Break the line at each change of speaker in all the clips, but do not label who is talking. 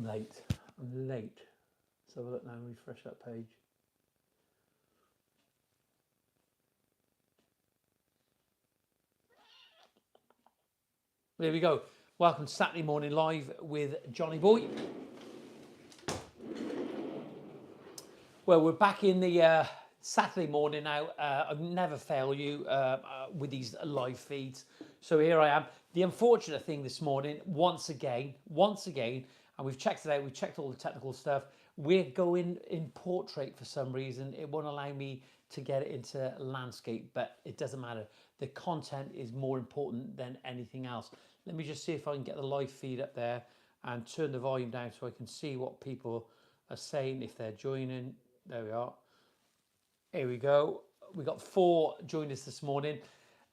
I'm late. I'm late. Let's have a look now and refresh that page. There we go. Welcome to Saturday Morning Live with Johnny Boy. Well, we're back in the Saturday morning now. I never fail you with these live feeds. So here I am. The unfortunate thing this morning, once again, and we've checked it out, we've checked all the technical stuff. We're going in portrait for some reason. It won't allow me to get it into landscape, but it doesn't matter. The content is more important than anything else. Let me just see if I can get the live feed up there and turn the volume down so I can see what people are saying if they're joining. There we are. Here we go. We got 4 joining us this morning.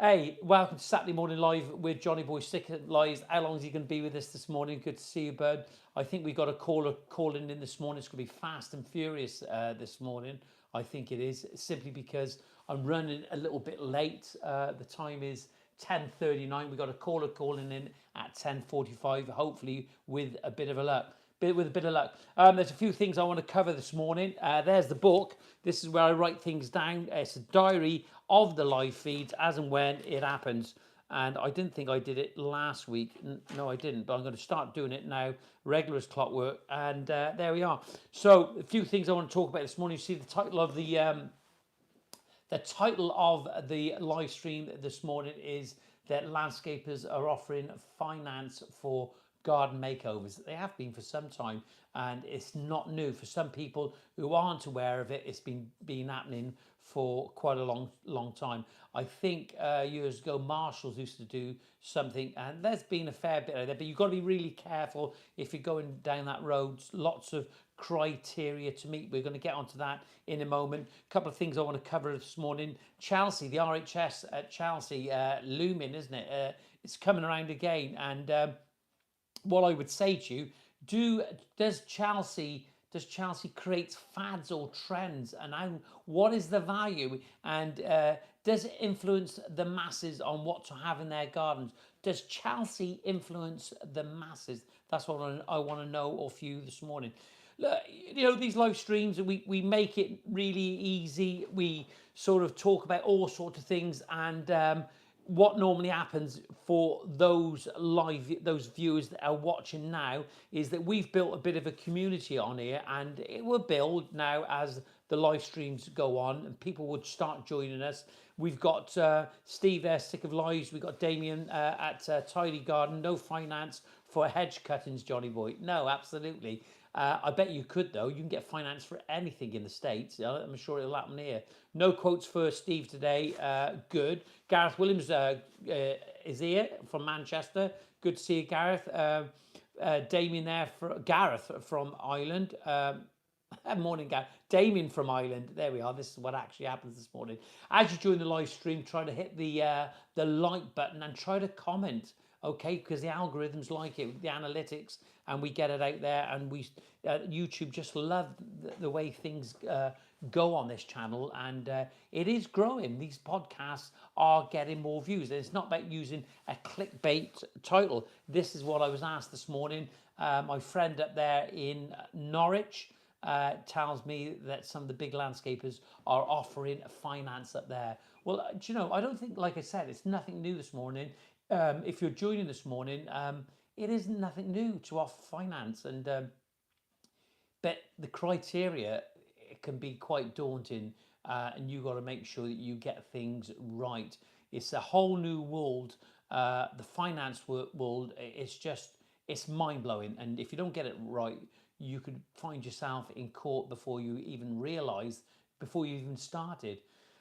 Hey, welcome to Saturday Morning Live with Johnny Boy Sticker Lives. How long is he going to be with us this morning? Good to see you, bud. I think we got a caller calling in this morning. It's going to be fast and furious this morning. I think it is, simply because I'm running a little bit late. The time is 10:39. We got a caller calling in at 10:45. Hopefully with a bit of luck. There's a few things I want to cover this morning. There's the book. This is where I write things down. It's a diary of the live feeds as and when it happens. And I didn't think I did it last week. No, I didn't. But I'm going to start doing it now, regular as clockwork. And there we are. So a few things I want to talk about this morning. You see the title of the live stream this morning is that landscapers are offering finance for garden makeovers. They have been for some time, and it's not new. For some people who aren't aware of it, it's been happening for quite a long time. I think years ago Marshalls used to do something, and there's been a fair bit of that, but you've got to be really careful if you're going down that road. Lots of criteria to meet. We're going to get onto that in a moment. A couple of things I want to cover this morning. Chelsea, the RHS at Chelsea, looming, isn't it? It's coming around again, and what I would say to you, does Chelsea create fads or trends, and what is the value, and does it influence the masses on what to have in their gardens? Does Chelsea influence the masses? That's what I want to know off you this morning. Look, you know, these live streams, we make it really easy. We sort of talk about all sorts of things, and what normally happens for those viewers that are watching now is that we've built a bit of a community on here, and it will build now as the live streams go on and people would start joining us. We've got Steve there, Sick of Lives. We've got Damien at Tidy Garden. No finance for hedge cuttings, Johnny Boy. No, absolutely. I bet you could, though. You can get finance for anything in the States. I'm sure it'll happen here. No quotes for Steve today. Good. Gareth Williams is here from Manchester. Good to see you, Gareth. Damien there, Gareth from Ireland. Morning, Gareth. Damien from Ireland. There we are. This is what actually happens this morning. As you join the live stream, try to hit the like button and try to comment. Okay, because the algorithms like it, the analytics, and we get it out there, and YouTube just love the way things go on this channel, and it is growing. These podcasts are getting more views. And it's not about using a clickbait title. This is what I was asked this morning. My friend up there in Norwich tells me that some of the big landscapers are offering finance up there. Well, do you know, I don't think, like I said, it's nothing new this morning. If you're joining this morning, it is nothing new to offer finance, and but the criteria, it can be quite daunting, and you've got to make sure that you get things right. It's a whole new world. The finance world, it's mind-blowing, and if you don't get it right, you could find yourself in court before you even realise, before you even started.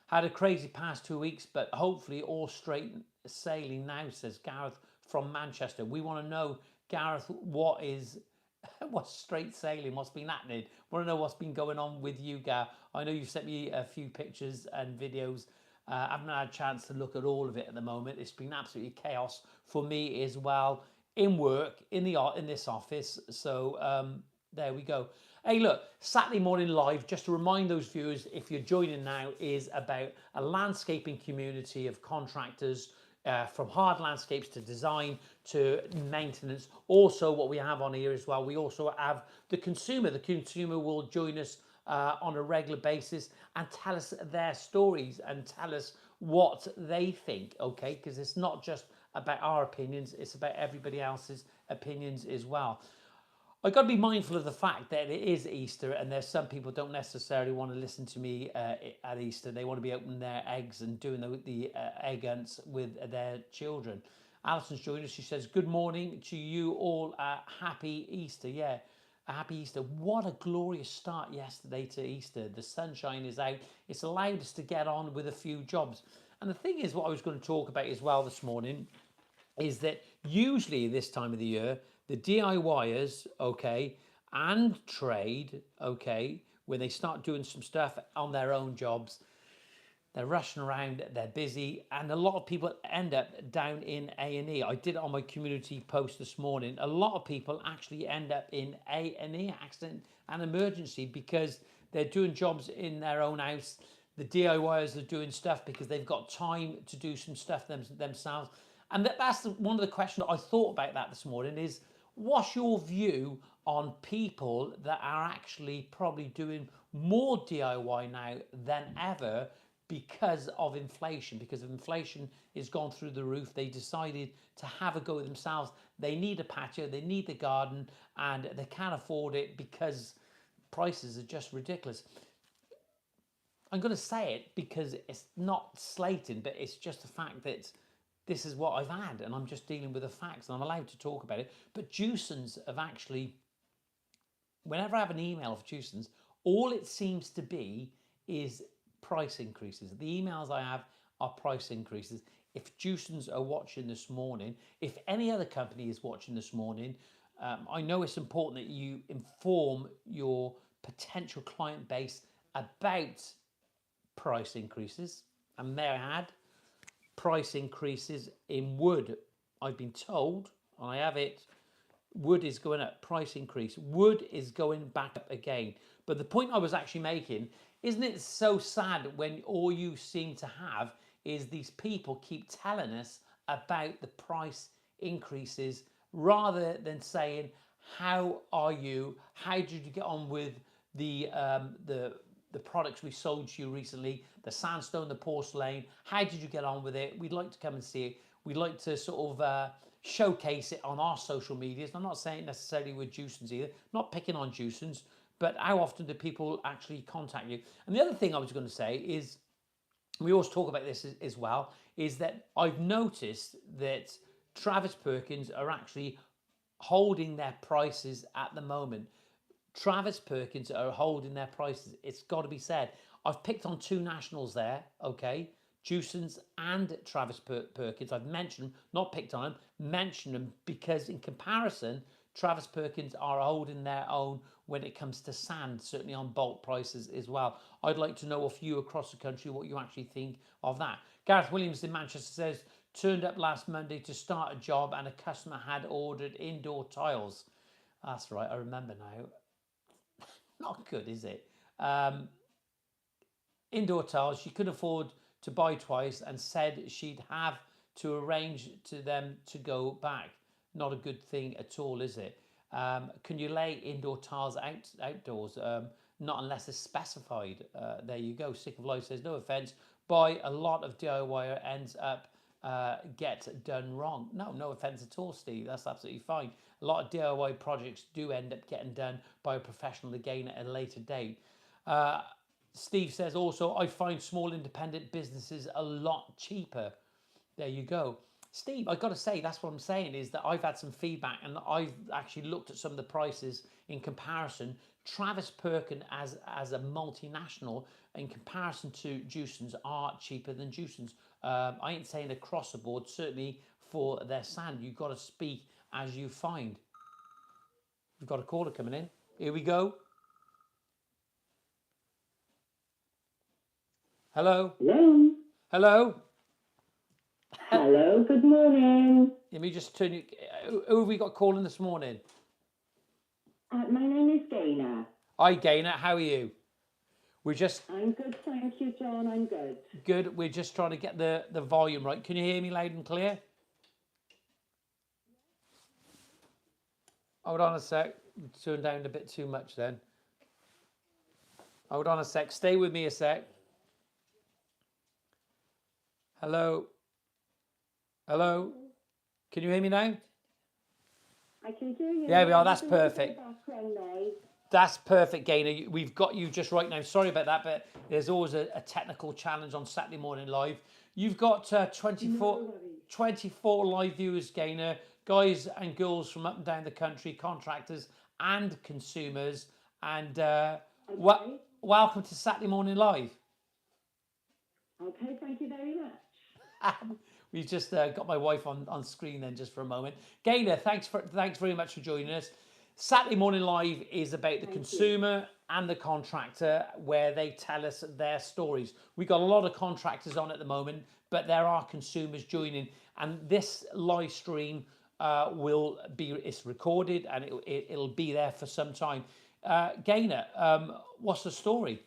Had a crazy past 2 weeks, but hopefully all straight sailing now, says Gareth from Manchester. We want to know, Gareth, what's straight sailing, what's been happening. Want to know what's been going on with you, Gareth. I know you've sent me a few pictures and videos. I haven't had a chance to look at all of it at the moment. It's been absolutely chaos for me as well, in work, in this office. So there we go. Hey, look, Saturday Morning Live, just to remind those viewers, if you're joining now, is about a landscaping community of contractors from hard landscapes to design to maintenance. Also, what we have on here as well, we also have the consumer. The consumer will join us on a regular basis and tell us their stories and tell us what they think, okay? Because it's not just about our opinions, it's about everybody else's opinions as well. I've got to be mindful of the fact that it is Easter, and there's some people don't necessarily want to listen to me at Easter. They want to be opening their eggs and doing the egg hunts with their children. Alison's joined us. She says, good morning to you all. Happy Easter. Yeah, a happy Easter. What a glorious start yesterday to Easter. The sunshine is out. It's allowed us to get on with a few jobs. And the thing is, what I was going to talk about as well this morning is that usually this time of the year, the DIYers, okay, and trade, okay, when they start doing some stuff on their own jobs, they're rushing around, they're busy, and a lot of people end up down in A&E. I did it on my community post this morning. A lot of people actually end up in A&E, accident and emergency, because they're doing jobs in their own house. The DIYers are doing stuff because they've got time to do some stuff themselves. And that's one of the questions I thought about that this morning is, what's your view on people that are actually probably doing more DIY now than ever because of inflation? Because inflation has gone through the roof. They decided to have a go at themselves. They need a patio, they need the garden, and they can't afford it because prices are just ridiculous. I'm going to say it because it's not slating, but it's just the fact that this is what I've had, and I'm just dealing with the facts, and I'm allowed to talk about it. But Juicens have actually, whenever I have an email of Juicens, all it seems to be is price increases. The emails I have are price increases. If Juicens are watching this morning, if any other company is watching this morning, I know it's important that you inform your potential client base about price increases. And may I add, price increases in wood. I've been told, and I have it, wood is going up, price increase. Wood is going back up again. But the point I was actually making, isn't it so sad when all you seem to have is these people keep telling us about the price increases rather than saying, how are you? How did you get on with the products we sold to you recently, the sandstone, the porcelain? How did you get on with it? We'd like to come and see it. We'd like to sort of showcase it on our social medias. I'm not saying necessarily with Juicens either, not picking on Juicens, but how often do people actually contact you? And the other thing I was going to say is, we always talk about this as well, is that I've noticed that Travis Perkins are actually holding their prices at the moment. Travis Perkins are holding their prices. It's got to be said. I've picked on two nationals there, okay? Juicens and Travis Perkins. I've mentioned them, not picked on them, mentioned them because in comparison, Travis Perkins are holding their own when it comes to sand, certainly on bulk prices as well. I'd like to know of you across the country what you actually think of that. Gareth Williams in Manchester says, turned up last Monday to start a job and a customer had ordered indoor tiles. That's right, I remember now. Not good, is it? Indoor tiles, she couldn't afford to buy twice and said she'd have to arrange to them to go back. Not a good thing at all, is it? Can you lay indoor tiles outdoors? Not unless it's specified. There you go. Sick of Life says, no offense, buy a lot of DIY ends up get done wrong. No offense at all, Steve. That's absolutely fine. A lot of DIY projects do end up getting done by a professional again at a later date. Steve says also, I find small independent businesses a lot cheaper. There you go. Steve, I've got to say, that's what I'm saying, is that I've had some feedback and I've actually looked at some of the prices in comparison. Travis Perkins as a multinational in comparison to Juicens are cheaper than Juicens. I ain't saying across the board, certainly for their sand. You've got to speak as you find. We've got a caller coming in. Here we go. Hello?
Hello?
Hello?
Hello, good morning.
Let me just turn you... Who have we got calling this morning?
My name is Dana.
Hi, Gaynor. How are you? We're just
I'm good, thank you, John. I'm good.
good. We're just trying to get the volume right. Can you hear me loud and clear? Hold on a sec. Turn down a bit too much then. Hold on a sec. Stay with me a sec. Hello? Hello? Can you hear me now?
I can hear you.
There we are. That's
There's a little bit
perfect.
of background noise.
That's perfect, Gaynor. We've got you just right now. Sorry about that, but there's always a technical challenge on Saturday Morning Live. You've got 24,
No worries.
24 live viewers, Gaynor, guys and girls from up and down the country, contractors and consumers. And
Okay.
welcome to Saturday Morning Live.
Okay, thank you very much.
We've just got my wife on screen then just for a moment. Gaynor, thanks very much for joining us. Saturday Morning Live is about the consumer and the contractor, where they tell us their stories. We've got a lot of contractors on at the moment, but there are consumers joining. And this live stream it's recorded and it'll be there for some time. Gaynor, what's the story?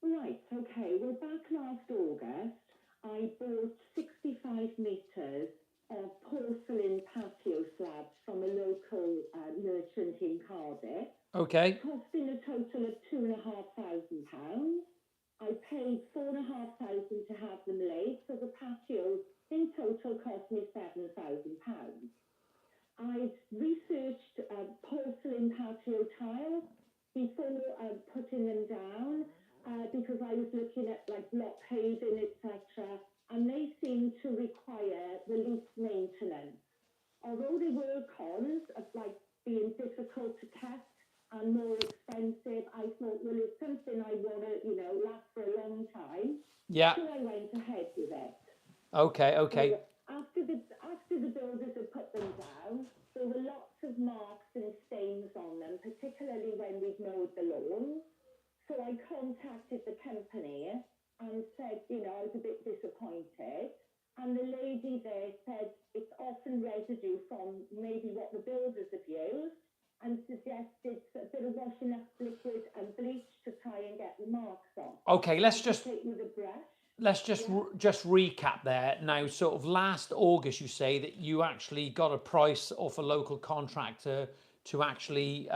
Right, okay. Well, back last August, I bought 65 metres of porcelain patio slabs from a local merchant in Cardiff,
Okay.
costing a total of £2,500. I paid £4,500 to have them laid, so the patio in total cost me £7,000. I've researched porcelain patio tiles before putting them down because I was looking at like block paving, etc., and they seem to require the least maintenance. Although there were cons of like being difficult to test and more expensive, I thought, well, it's something I want to, last for a long time.
Yeah.
So I went ahead with it.
Okay.
So after the builders had put them down, there were lots of marks and stains on them, particularly when we'd mowed the lawn. So I contacted the company and said, I was a bit disappointed. And the lady there said it's often residue from maybe what the builders have used, and suggested a bit of washing up liquid and bleach to try and get the marks off.
Okay, let's
just take with a brush.
Let's just recap there. Now, sort of last August, you say that you actually got a price off a local contractor to actually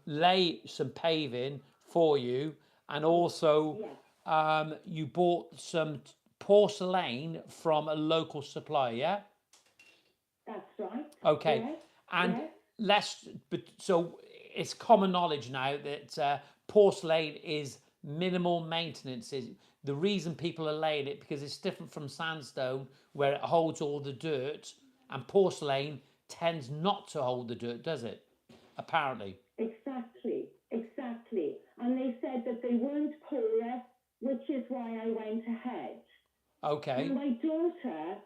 lay some paving for you, and also you bought some porcelain from a local supplier. Yeah.
That's right.
Okay,
yes.
and so it's common knowledge now that porcelain is minimal maintenance. The reason people are laying it because it's different from sandstone, where it holds all the dirt, and porcelain tends not to hold the dirt, does it? Apparently.
Exactly. And they said that they weren't porous, which is why I went ahead.
Okay.
And my daughter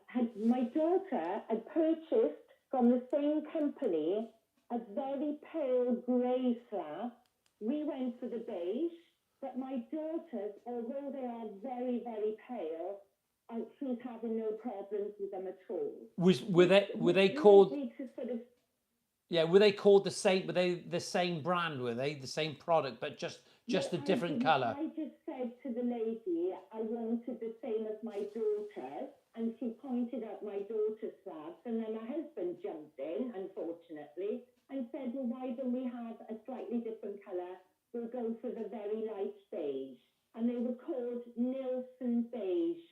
had purchased from the same company a very pale grey slab. We went for the beige, but my daughters, although they are very, very pale, she's having no problems with them at all.
Were they called? Were they called the same? Were they the same brand? Were they the same product, but just a different colour?
I just said to the lady I wanted the same as my daughter's, and she pointed out my daughter's slabs, and then my husband jumped in, unfortunately, and said, well, why don't we have a slightly different colour? We'll go for the very light beige. And they were called Nilsson beige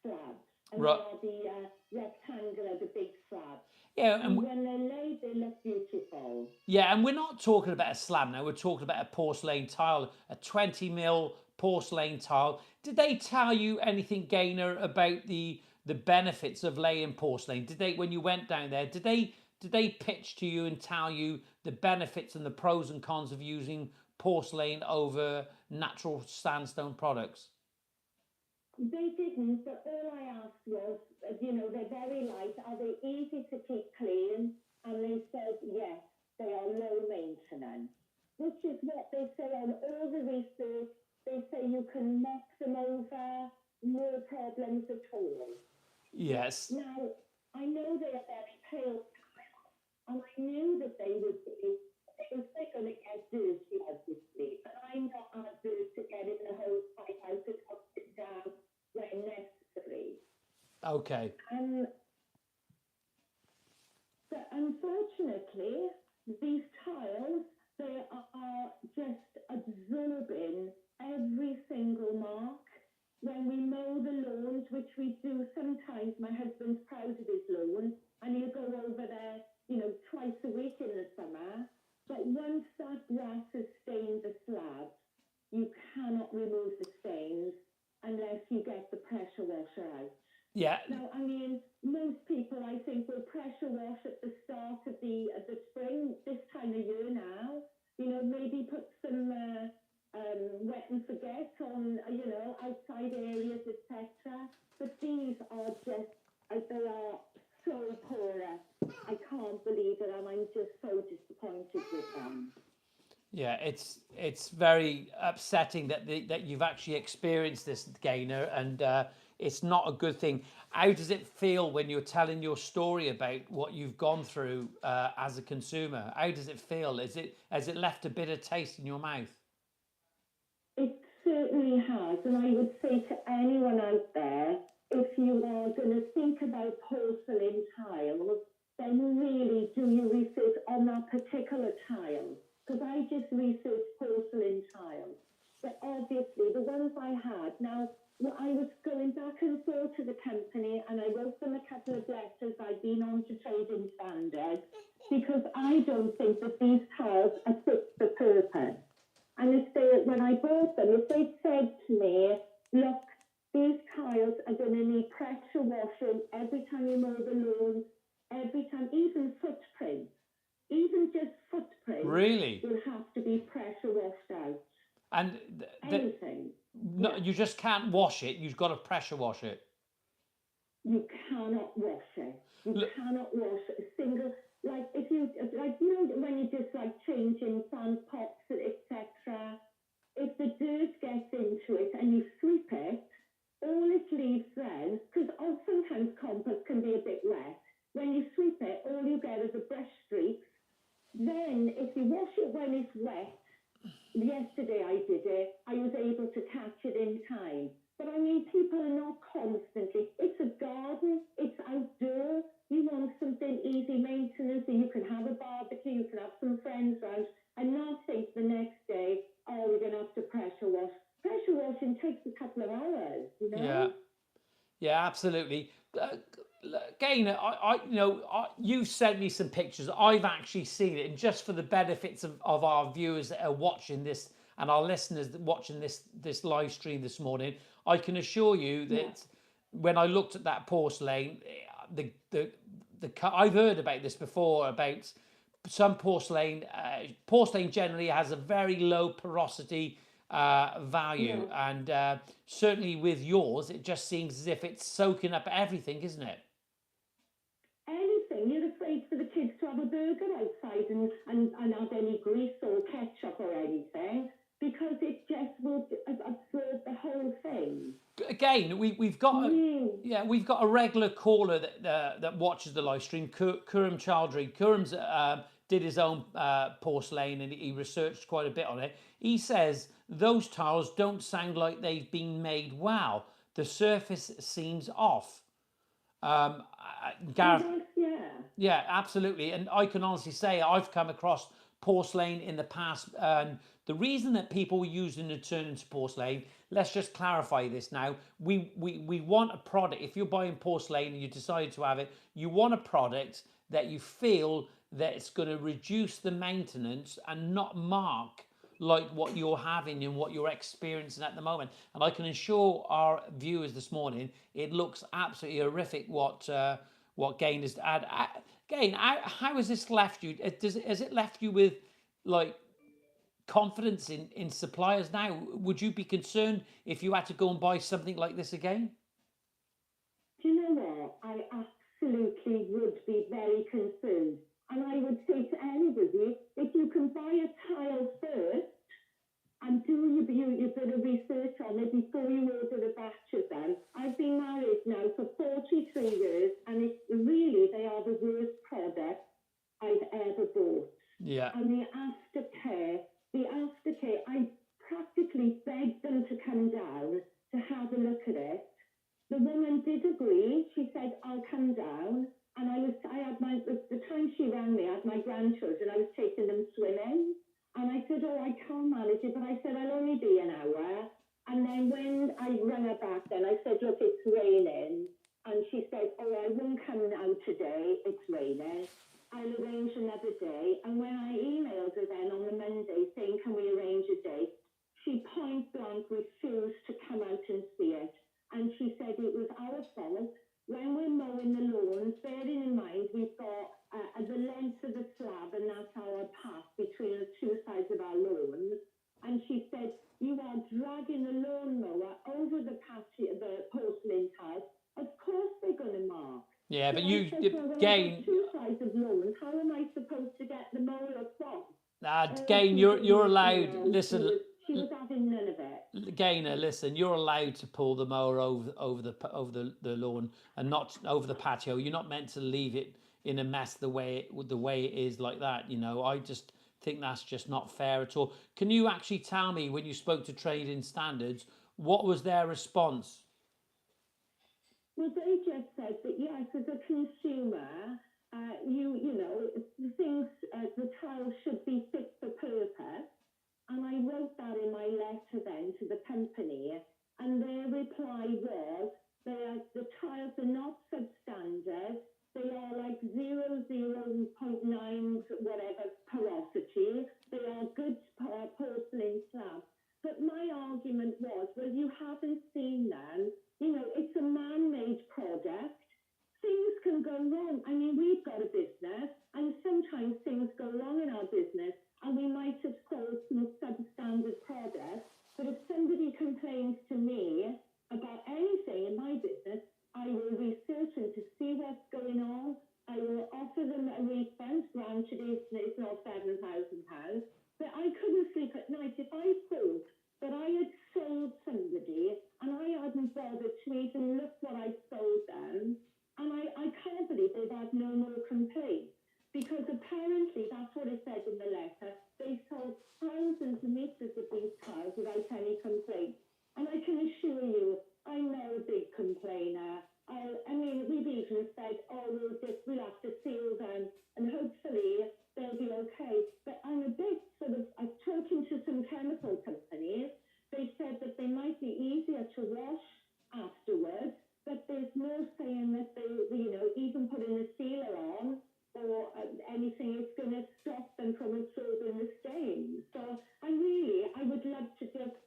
slabs. And they are the rectangular, the big slabs.
Yeah,
and when they're laid, they look beautiful.
Yeah, and we're not talking about a slab now. We're talking about a porcelain tile, a 20mm porcelain tile. Did they tell you anything, Gaynor, about the benefits of laying porcelain? Did they, when you went down there, did they pitch to you and tell you the benefits and the pros and cons of using porcelain over natural sandstone products?
They didn't, but all I asked was, they're very light. Are they easy to keep clean? And they said, yes, they are low maintenance, which is what they say on all the research. They say you can mop them over, no problems at all.
Yes.
Now, I know they are very pale, and I knew that they would be, because they're going to get dirty, obviously, but I'm not as dirty
Okay.
Um, but unfortunately, these tiles, they are just absorbing every single mark. When we mow the lawns, which we do sometimes, my husband's proud of his lawn, and he'll go over there, twice a week in the summer. But once that grass has stained the slab, you cannot remove the stains unless you get the pressure washer out.
Yeah.
Now, I mean, most people, I think, will pressure wash at the start of the spring, this time of year now. Maybe put some wet and forget on, outside areas, etc. But these are just, they are so porous. I can't believe it, and I'm just so disappointed with them.
Yeah, it's very upsetting that that you've actually experienced this, Gaynor, and it's not a good thing. How does it feel when you're telling your story about what you've gone through as a consumer? How does it feel? Has it left a bitter taste in your mouth?
It certainly has, and I would say to anyone out there, if you are going to think about porcelain tiles, then really do your research on that particular tile. Because I just researched porcelain tiles. But obviously, the ones I had, now, I was going back and forth to the company, and I wrote them a couple of letters. I've been on to trading standards, because I don't think that these tiles are fit for purpose. And when I bought them, if they said to me, look, these tiles are going to need pressure washing every time you mow the lawn, every time, even footprints, even just footprints,
Really?
will have to be pressure washed out.
And
Anything.
no,
Yeah.
you just can't wash it. You've got to pressure wash it.
You cannot wash it. You
Look,
cannot wash a single, like when you just like changing sand pots, etc. If the dirt gets into it and you sweep it, all it leaves then, because sometimes compost can be a bit wet, when you sweep it, all you get is a brush streaks. Then if you wash it when it's wet, yesterday I did it, I was able to catch it in time. But I mean, people are not constantly, it's a garden, it's outdoor, you want something easy maintenance, so you can have a barbecue, you can have some friends round, and not think the next day, oh, we're going to have to pressure wash. Pressure washing takes a couple of hours,
yeah, yeah, absolutely. Gaynor, you've sent me some pictures. I've actually seen it, and just for the benefits of our viewers that are watching this and our listeners that watching this live stream this morning, I can assure you that when I looked at that porcelain, I've heard about this before about some porcelain. Porcelain generally has a very low porosity value, and certainly with yours, it just seems as if it's soaking up everything, isn't it?
Anything. You're afraid for the kids to have a burger outside and have any grease or ketchup or anything, because it just will absorb the whole thing.
Again, we've got we've got a regular caller that watches the live stream, Kuram Chowdhury. Kuram's did his own porcelain, and he researched quite a bit on it. He says those tiles don't sound like they've been made well. The surface seems off. Gareth, yeah, absolutely. And I can honestly say I've come across porcelain in the past. And the reason that people were using the turn into porcelain, let's just clarify this now. We want a product. If you're buying porcelain and you decide to have it, you want a product that you feel that it's going to reduce the maintenance and not mark like what you're having and what you're experiencing at the moment. And I can assure our viewers this morning, it looks absolutely horrific what Gain has had. Gain, how has this left you? Has it left you with like confidence in suppliers now? Would you be concerned if you had to go and buy something like this again?
Do you know what? I absolutely would be very concerned. And I would say to anybody, if you can buy a tile first and do your bit of research on it before you order a batch of them. I've been married now for 43 years, and it's really, they are the worst product I've ever bought.
Yeah.
And the aftercare, I practically begged them to come down to have a look at it. The woman did agree. She said, oh, I can't manage it, but I said, I'll only be an hour. And then when I rang her back, then I said, look, it's raining. And she said, oh, I won't come out today, it's raining. I'll arrange another day. And when I emailed her then on the Monday saying, can we arrange a date? She point blank refused to come out and see it. And she said it was our fault. When we're mowing the lawns, bearing in mind we've got the length of the slab, and that's our path between the two sides of our lawns. And she said, you are dragging the lawnmower over the patio, the porcelain tiles. Of course they're going to mark.
Yeah,
So
but
I
you,
said, well, I've
Gain,
got two sides of lawns. How am I supposed to get the mower across?
Gain,
She
you're
didn't,
allowed.
you know,
Listen,
she was having none of it.
Gainer, listen, you're allowed to pull the mower over the lawn and not over the patio. You're not meant to leave it in a mess the way it is like that. You know, I just think that's just not fair at all. Can you actually tell me, when you spoke to Trading Standards, what was their response?
Well, they just said that yes, as a consumer, you know, the things, the tiles should be fit for purpose. And I wrote that in my letter then to the company, and their reply was, the tiles are not substandard. They are like 0.9 whatever porosity. They are good porcelain slabs. But my argument was, well, you haven't seen them. You know, it's a man-made product. Things can go wrong. I mean, we've got a business, and sometimes things go wrong in our business, and we might have sold some substandard products. But if somebody complains to me about anything in my business, I will research them to see what's going on. I will offer them a refund. Granted, it's not £7,000, but I couldn't sleep at night if I thought that I had sold somebody and I hadn't bothered to even look what I sold them. And I can't believe they've had no more complaints, because apparently that's what it said in the letter. They sold thousands of meters of these tiles without any complaints. And I can assure you, I'm not a big complainer. I mean, we've even said, oh, we'll have to seal them and hopefully they'll be okay. But I'm a bit I've talking to some chemical companies. They said that they might be easier to wash afterwards, but there's no saying that they, you know, even putting a sealer on or anything is going to stop them from absorbing the stains. So I would love to just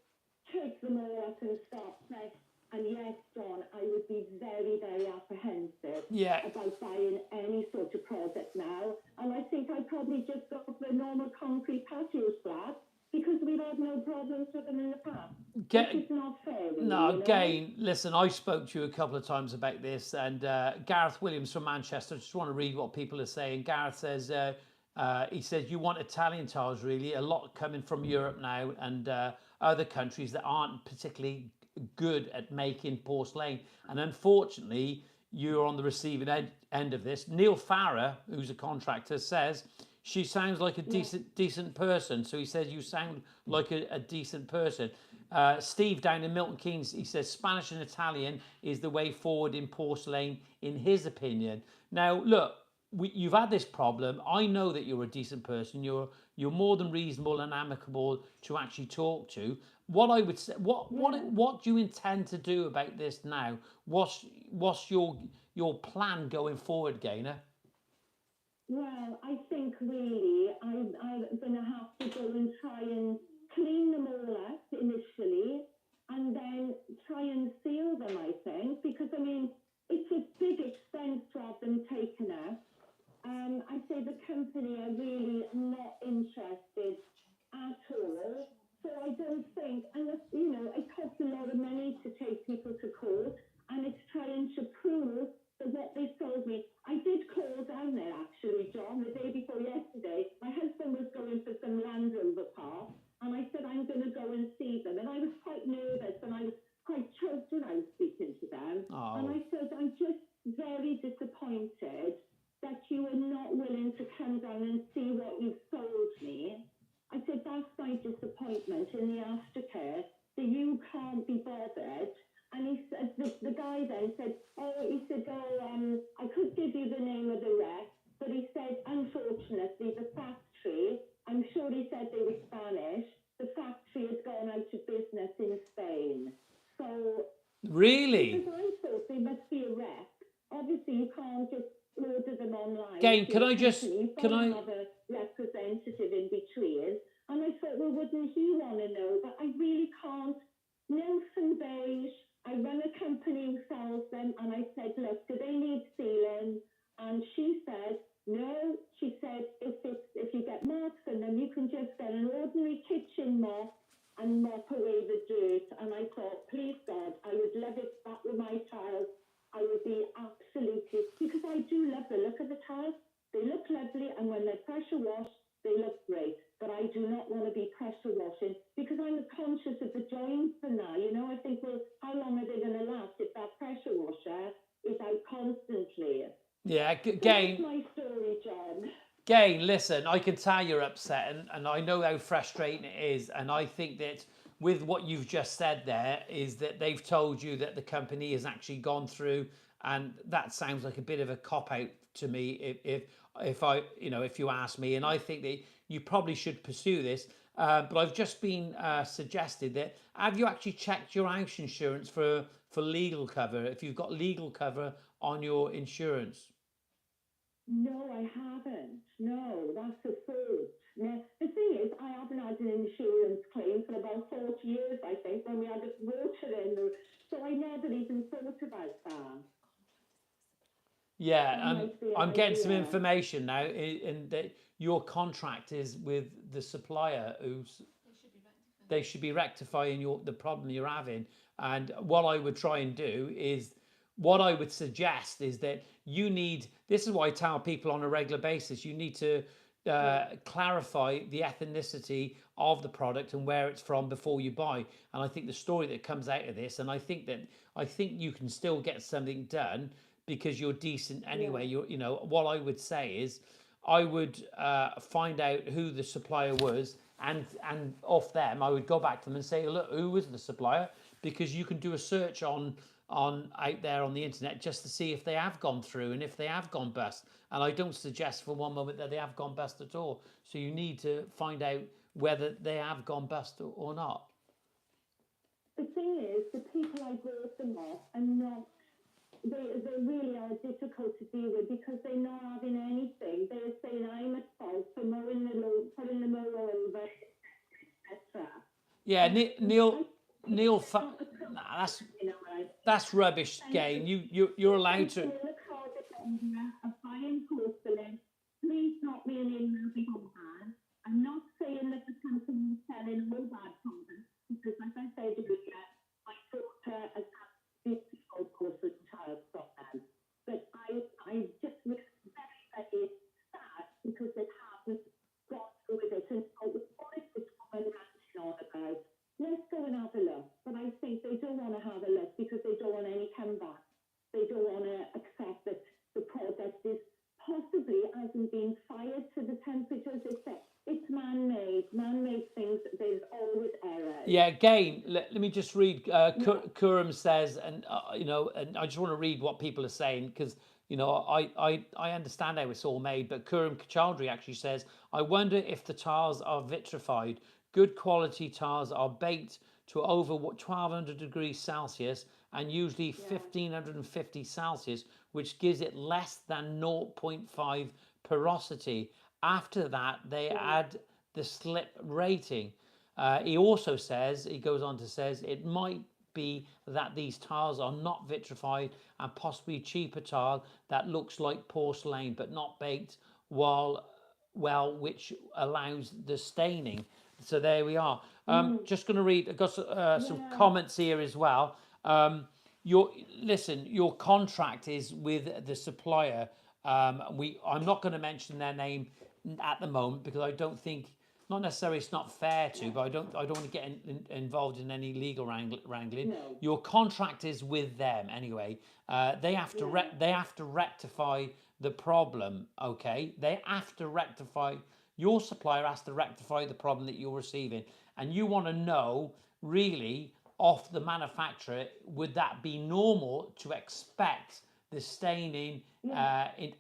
take them all up and start fresh. And yes, John, I would be very, very apprehensive about buying any sort of product now. And I think I'd probably just go for a normal concrete patio slab, because we've had no problems with them in the past. It's not fair. Really,
No,
you know?
Gain, listen, I spoke to you a couple of times about this, and Gareth Williams from Manchester, I just want to read what people are saying. Gareth says, he says, you want Italian tiles, really, a lot coming from Europe now, and other countries that aren't particularly good at making porcelain. And unfortunately, you're on the receiving end of this. Neil Farrer, who's a contractor, says she sounds like a decent person. So he says you sound like a decent person. Steve down in Milton Keynes, he says Spanish and Italian is the way forward in porcelain, in his opinion. Now, look, you've had this problem. I know that you're a decent person. You're more than reasonable and amicable to actually talk to. What I would say, what do you intend to do about this now? What's your plan going forward, Gaynor?
Well, I think really I'm going to have to go and try and clean them all up initially, and then try and seal them, I think, because I mean it's a big expense to have them taken up. I say the company are really not interested at all. So I don't think, unless, you know, it costs a lot of money to take people to court, and it's trying to prove that what they sold me. I did call down there, actually, John, the day before yesterday. My husband was going for some Land Rover car, and I said, I'm going to go and see them. And I was quite nervous, and I was quite choked when I was speaking to them.
Oh.
And I said, I'm just very disappointed that you were not willing to come down and see what you've sold me. I said, that's my disappointment in the aftercare, that you can't be bothered. And he said, the guy then said, I could give you the name of the rep, but he said, unfortunately, the factory, I'm sure he said they were Spanish,
Really?
Because I thought they must be a rep. Obviously, you can't just order them online
Again,
if
can
you're
I
a
just,
company. You've got
can
to
I,
have a representative in between. And I thought, well, wouldn't he want to know? But I really can't. Nelson Beige, I run a company who sells them, and I said, look, do they need sealing? And she said, no. She said, if you get marks on them, you can just get an ordinary kitchen mop and mop away the dirt. And I thought, please God, I would love it if that were my child. I would be absolutely, because I do love the look of the tiles. They look lovely, and when they're pressure washed, they look great. But I do not want to be pressure washing because I'm conscious of the joints and that. You know, I think, well, how long are they going to last if that pressure washer is out constantly?
yeah,
So that's my story, John.
Gain, listen, I can tell you're upset, and I know how frustrating it is. And I think that with what you've just said there, is that they've told you that the company has actually gone through, and that sounds like a bit of a cop out to me. If I, if you ask me, and I think that you probably should pursue this. But I've just been suggested that, have you actually checked your house insurance for legal cover? If you've got legal cover on your insurance.
No, I haven't. No, that's a thought. Now, the thing is, I haven't had an insurance claim for about 40 years, I think, when we had a water in. So I never even thought about that.
Yeah,
That might be an
I'm getting some
idea.
information now, in that your contract is with the supplier, who's they should be rectifying the problem you're having. And what I would try and do is, what I would suggest is that you need. This is why I tell people on a regular basis, you need to clarify the ethnicity of the product and where it's from before you buy. And I think the story that comes out of this, and I think you can still get something done because you're decent anyway.
Yeah.
What I would say is, I would find out who the supplier was, and off them, I would go back to them and say, look, who was the supplier? Because you can do a search on out there on the internet just to see if they have gone through and if they have gone bust. And I don't suggest for one moment that they have gone bust at all. So you need to find out whether they have gone bust or not.
The thing is, the people I bought them off are not, they really are difficult to deal with because they're not having anything. They're saying I'm at fault for mowing the lawn, putting the mower over, etc.
Yeah,
I
Neil,
not a
nah,
you know what I
that's rubbish, Gain. You're allowed to.
in the car defender of buying porcelain. Please not me an email beforehand. I'm not saying that the company is selling all bad products because, as I said earlier, my daughter has had beautiful porcelain tiles from them. But I just was very, very sad because they haven't got through with it. And so what is this woman ranting on about? Let's go and have a look. But I think they don't want to have a look because they don't want any comeback. They don't want to accept that the product is possibly hasn't been fired to the temperatures they set. It's man-made things. There's always errors.
Yeah, again, let me just read. Kurum says, and and I just want to read what people are saying, because I understand how it's all made. But Kurum Chowdhury actually says, I wonder if the tiles are vitrified. Good quality tiles are baked to over 1200 degrees Celsius and usually 1550 Celsius, which gives it less than zero point 0.5 porosity. After that, they add the slip rating. He also says, he goes on to says, it might be that these tiles are not vitrified and possibly cheaper tile that looks like porcelain but not baked which allows the staining. So there we are. Just going to read. I've got some comments here as well. Your contract is with the supplier. I'm not going to mention their name at the moment because I don't think, not necessarily it's not fair to, but I don't want to get involved in any legal wrangling.
No.
Your contract is with them anyway. They have to rectify the problem. Okay, they have to rectify. Your supplier has to rectify the problem that you're receiving, and you want to know really off the manufacturer, would that be normal to expect the staining and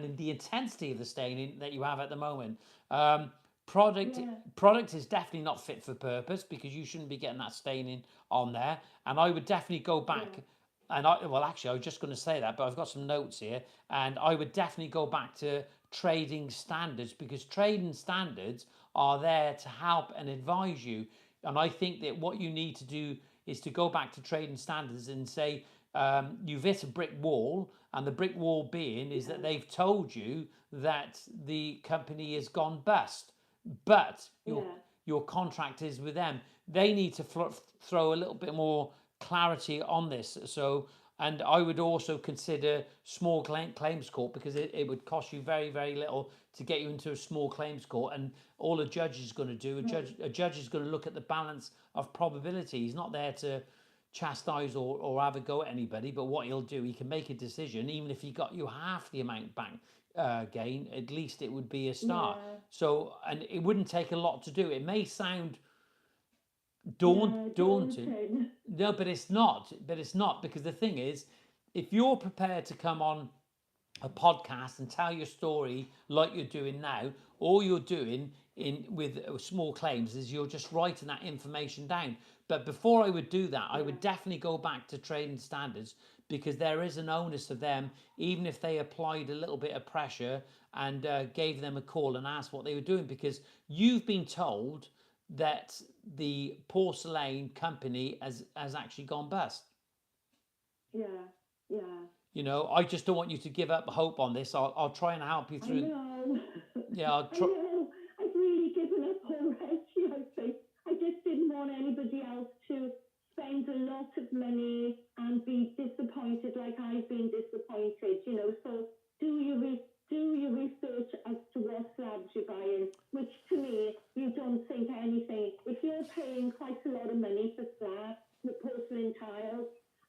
in the intensity of the staining that you have at the moment? product
Yeah.
product is definitely not fit for purpose, because you shouldn't be getting that staining on there. And I would definitely go back.
Yeah.
And well, actually, I was just going to say that, but I've got some notes here, and I would definitely go back to trading standards, because trading standards are there to help and advise you. And I think that what you need to do is to go back to trading standards and say, you've hit a brick wall, and the brick wall being is that they've told you that the company has gone bust, but
Yeah.
your contract is with them. They need to throw a little bit more clarity on this. So, and I would also consider small claims court, because it would cost you very, very little to get you into a small claims court. And all a judge is going to do, a judge is going to look at the balance of probability. He's not there to chastise or have a go at anybody, but what he'll do, he can make a decision. Even if he got you half the amount back gain, at least it would be a start.
Yeah.
So, and it wouldn't take a lot to do. It may sound daunting.
Daunting.
No, but it's not. But it's not, because the thing is, if you're prepared to come on a podcast and tell your story like you're doing now, all you're doing in with small claims is you're just writing that information down. But before I would do that, I would definitely go back to trading standards, because there is an onus of them, even if they applied a little bit of pressure and gave them a call and asked what they were doing, because you've been told that the porcelain company has actually gone bust.
Yeah. Yeah.
You know, I just don't want you to give up hope on this. I'll try and help you
I
through.
know.
Yeah, I'll
I
try.
know. I've really given up already, I think. I just didn't want anybody else to spend a lot of money and be disappointed like I've been disappointed, you know. So do your research as to what slabs you're buying, which to me, you don't think anything. If you're paying quite a lot of money for slabs, the porcelain tiles,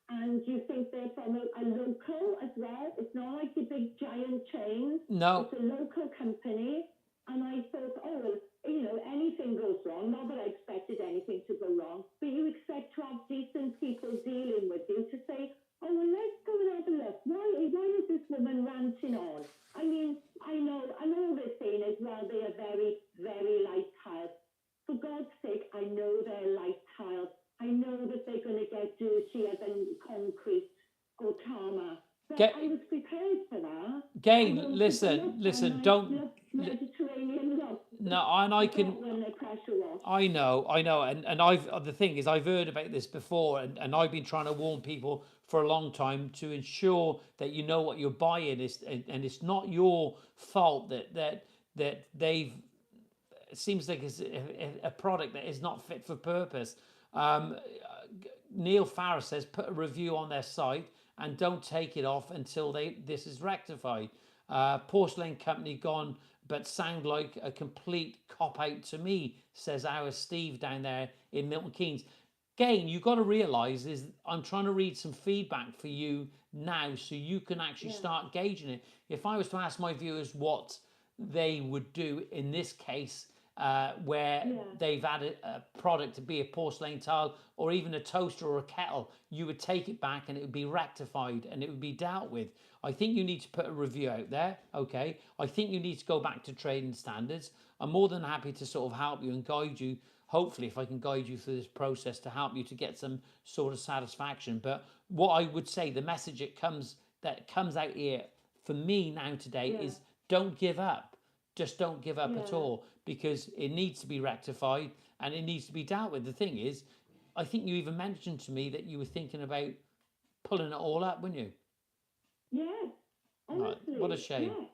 and you think they're from a local as well. It's not like the big giant chains.
No,
It's a local company. And I thought, oh, well, you know, anything goes wrong. Not that I expected anything to go wrong, but you expect to have decent people dealing with you to say, oh, well, let's go and have a look. Why is this woman ranting on? I mean, I know they're saying as well, they are very, very light tiles. For God's sake, I know they're light tiles. I know that they're going to get dirtier than concrete or tarmac. But
get
I was prepared for that.
Gain. Listen. Don't.
Mediterranean look.
No, and I can.
When they pressure wash.
I know, and I've the thing is, I've heard about this before, and I've been trying to warn people for a long time to ensure that you know what you're buying is, and it's not your fault that they've. It seems like it's a product that is not fit for purpose. Um, Neil Farris says put a review on their site and don't take it off until this is rectified. Porcelain company gone, but sound like a complete cop out to me, says our Steve down there in Milton Keynes. Again, you've got to realise is I'm trying to read some feedback for you now, so you can actually start gauging it. If I was to ask my viewers what they would do in this case, where they've added a product to be a porcelain tile or even a toaster or a kettle, you would take it back and it would be rectified and it would be dealt with. I think you need to put a review out there, okay? I think you need to go back to trading standards. I'm more than happy to sort of help you and guide you, hopefully, if I can guide you through this process to help you to get some sort of satisfaction. But what I would say, the message that comes out here for me now today is don't give up. Just don't give up at all, because it needs to be rectified and it needs to be dealt with. The thing is, I think you even mentioned to me that you were thinking about pulling it all up, weren't you?
Yeah, honestly.
What a shame.
Yeah.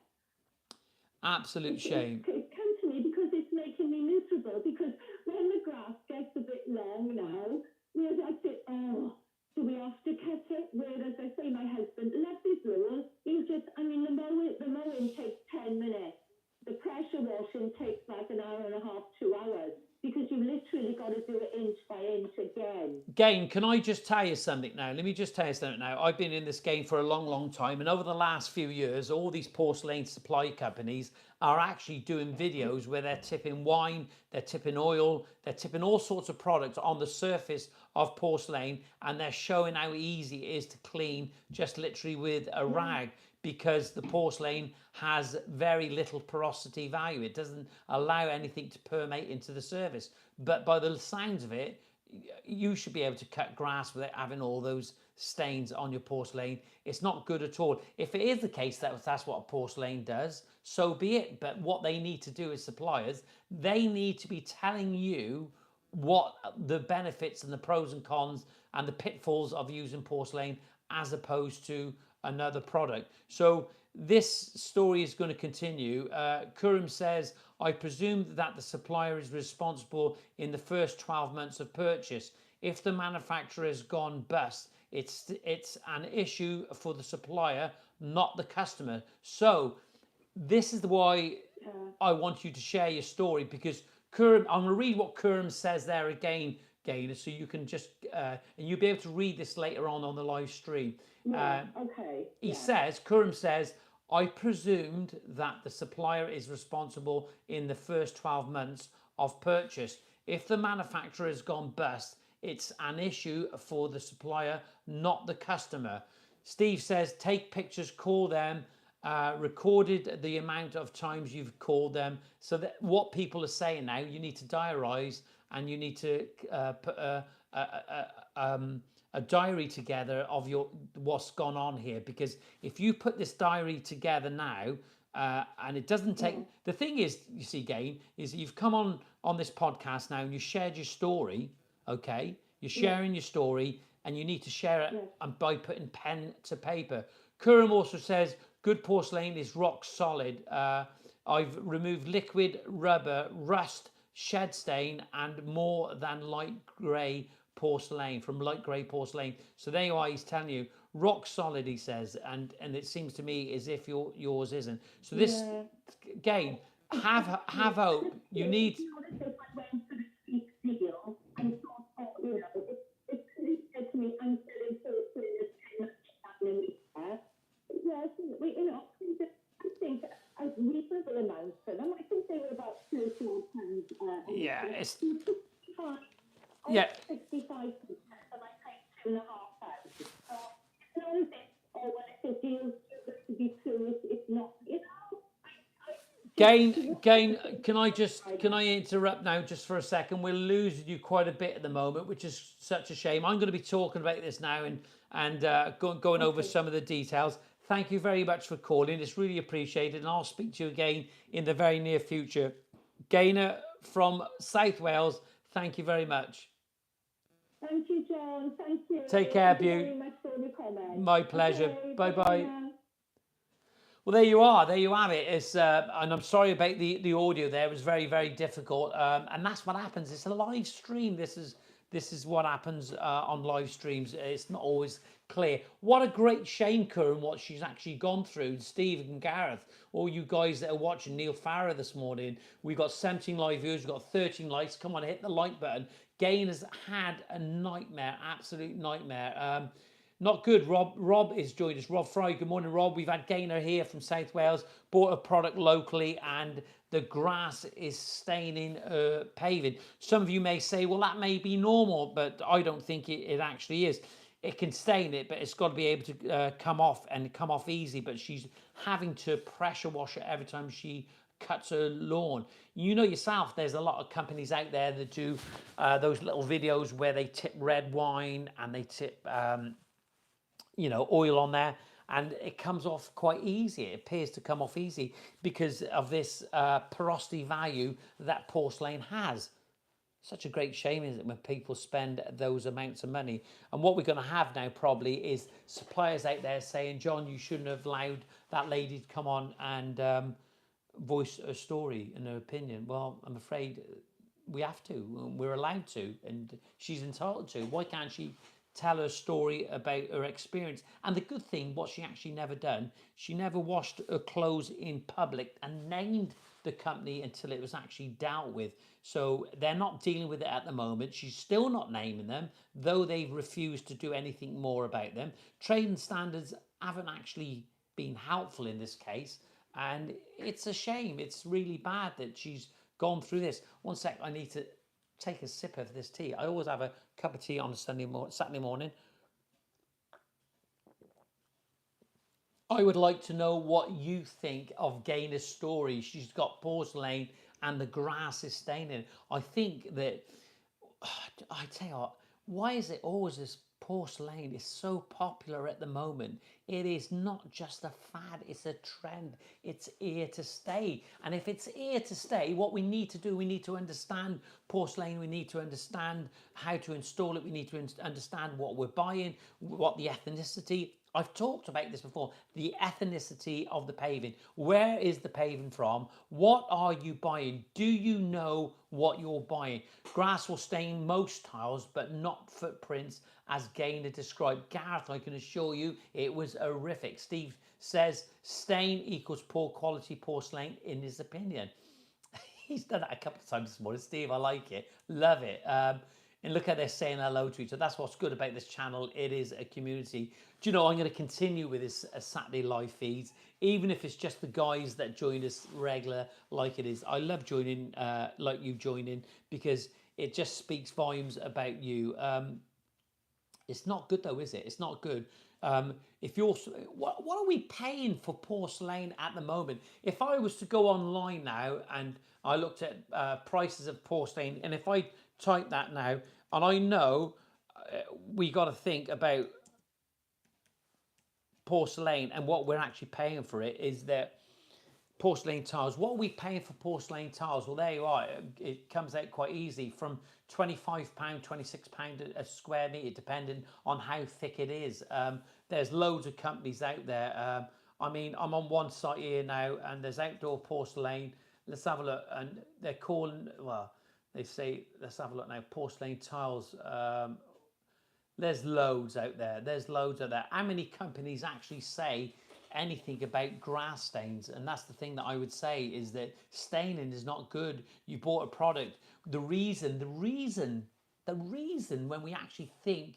Absolute shame.
It's come to me because it's making me miserable, because when the grass gets a bit long now, I think, oh, do we have to cut it? Whereas I say my husband, let this roll. The mowing takes 10 minutes. The pressure washing takes like an hour and a half, 2 hours, because you literally got to do it inch by inch again.
Gain, can I just tell you something now? Let me just tell you something now. I've been in this game for a long, long time, and over the last few years, all these porcelain supply companies are actually doing videos where they're tipping wine, they're tipping oil, they're tipping all sorts of products on the surface of porcelain, and they're showing how easy it is to clean just literally with a rag. because the porcelain has very little porosity value. It doesn't allow anything to permeate into the surface. But by the sounds of it, you should be able to cut grass without having all those stains on your porcelain. It's not good at all. If it is the case that that's what a porcelain does, so be it. But what they need to do as suppliers, they need to be telling you what the benefits and the pros and cons and the pitfalls of using porcelain as opposed to another product. So this story is going to continue. Kurum says, I presume that the supplier is responsible in the first 12 months of purchase. If the manufacturer has gone bust, it's an issue for the supplier, not the customer. So this is why I want you to share your story, because Kurum, I'm going to read what Kurum says there again, Gaynor, so you can just, and you'll be able to read this later on the live stream.
Okay.
He says, Kurum says, I presumed that the supplier is responsible in the first 12 months of purchase. If the manufacturer has gone bust, it's an issue for the supplier, not the customer. Steve says, take pictures, call them, recorded the amount of times you've called them. So that what people are saying now, you need to diarise and you need to put a diary together of what's gone on here, because if you put this diary together now, and it doesn't take, the thing is, you see, Gain, is you've come on this podcast now and you shared your story, okay? You're sharing your story and you need to share it and by putting pen to paper. Kurum also says, good porcelain is rock solid. I've removed liquid, rubber, rust, shed stain, and more than light grey porcelain, from light grey porcelain. So there you are, he's telling you rock solid, he says, and it seems to me as if yours isn't. So this, again, have hope. You need, yeah, it's, yeah.
65%, and I paid 2,500. So it's not as if, oh, well, if the deal's too good to be true, it's not, you know.
Gain, can I interrupt now just for a second? We're losing you quite a bit at the moment, which is such a shame. I'm going to be talking about this now and going over some of the details. Thank you very much for calling. It's really appreciated, and I'll speak to you again in the very near future. Gaynor from South Wales, thank you very much.
Thank you, John. Thank you.
Take care,
Thank you very much for your comment.
My pleasure.
Okay,
Bye-bye.
now.
Well, there you are. There you have it. It's and I'm sorry about the audio there. It was very, very difficult. And that's what happens. It's a live stream. This is what happens on live streams. It's not always clear. What a great shame, Kurum, what she's actually gone through. Steve and Gareth, all you guys that are watching, Neil Farrer this morning. We've got 17 live viewers. We've got 13 likes. Come on, hit the like button. Gain has had a nightmare, absolute nightmare. Not good. Rob is joined us. Rob Fry, good morning, Rob. We've had Gaynor here from South Wales, bought a product locally, and the grass is staining paving. Some of you may say, well, that may be normal, but I don't think it actually is. It can stain it, but it's got to be able to come off and come off easy. But she's having to pressure wash it every time she cuts her lawn. You know yourself, there's a lot of companies out there that do those little videos where they tip red wine and they tip oil on there, and it comes off quite easy. It appears to come off easy because of this porosity value that porcelain has. Such a great shame, isn't it, when people spend those amounts of money? And what we're going to have now probably is suppliers out there saying, John, you shouldn't have allowed that lady to come on and voice a story and her opinion. Well, I'm afraid we have to. We're allowed to, and she's entitled to. Why can't she tell her story about her experience? And the good thing, what she actually never done, she never washed her clothes in public and named the company until it was actually dealt with. So they're not dealing with it at the moment. She's still not naming them, though they've refused to do anything more about them. Trading standards haven't actually been helpful in this case, and it's a shame. It's really bad that she's gone through this. One sec, I need to take a sip of this tea. I always have a cup of tea on a Saturday morning. I would like to know what you think of Gayna's story. She's got porcelain and the grass is staining. I think that I tell you what, why is it always this porcelain is so popular at the moment? It is not just a fad, it's a trend. It's here to stay. And if it's here to stay, what we need to do, we need to understand porcelain, we need to understand how to install it, we need to understand what we're buying, what the ethnicity. I've talked about this before, the ethnicity of the paving. Where is the paving from? What are you buying? Do you know what you're buying? Grass will stain most tiles, but not footprints, as Gaynor described. Gareth, I can assure you, it was horrific. Steve says stain equals poor quality porcelain in his opinion. He's done that a couple of times this morning. Steve, I like it. Love it. And look at they're saying hello to each other. That's what's good about this channel. It is a community. Do you know, I'm going to continue with this Saturday live feeds, even if it's just the guys that join us regular like it is. I love joining, like you joining, because it just speaks volumes about you. It's not good though, is it? It's not good. If you're, what are we paying for porcelain at the moment? If I was to go online now and I looked at prices of porcelain, and if I type that now, and I know we got to think about porcelain and what we're actually paying for it, is that porcelain tiles. What are we paying for porcelain tiles? Well, there you are. It comes out quite easy from £25, £26 a square metre, depending on how thick it is. There's loads of companies out there. I mean, I'm on one site here now, and there's outdoor porcelain. Let's have a look. And they're calling, well, they say, let's have a look now, porcelain tiles. There's loads out there. There's loads out there. How many companies actually say anything about grass stains? And that's the thing that I would say, is that staining is not good. You bought a product. The reason when we actually think,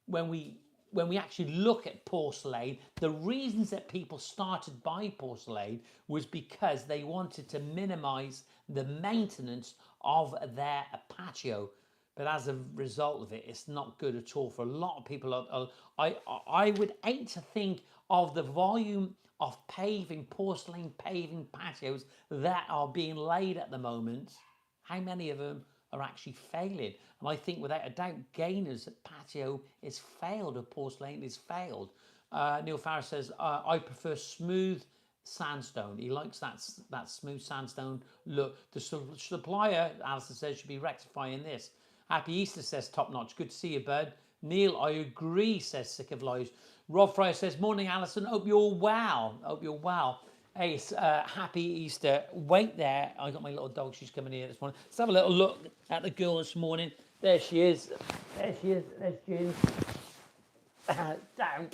when we actually look at porcelain, the reasons that people started buying porcelain was because they wanted to minimize the maintenance of their patio. But as a result of it, it's not good at all for a lot of people. I would hate to think of the volume of paving, porcelain paving patios that are being laid at the moment. How many of them are actually failing? And I think without a doubt, Gaynor's patio is failed, or porcelain is failed. Neil Farrar says, I prefer smooth sandstone. He likes that smooth sandstone look. The supplier, Alison says, should be rectifying this. Happy Easter, says Top Notch. Good to see you, bud. Neil, I agree, says Sick of Lies. Rob Fryer says, morning, Alison. Hope you're well. Hope you're well. Hey, happy Easter. Wait there. I got my little dog. She's coming here this morning. Let's have a little look at the girl this morning. There she is. There she is. There's June. Down.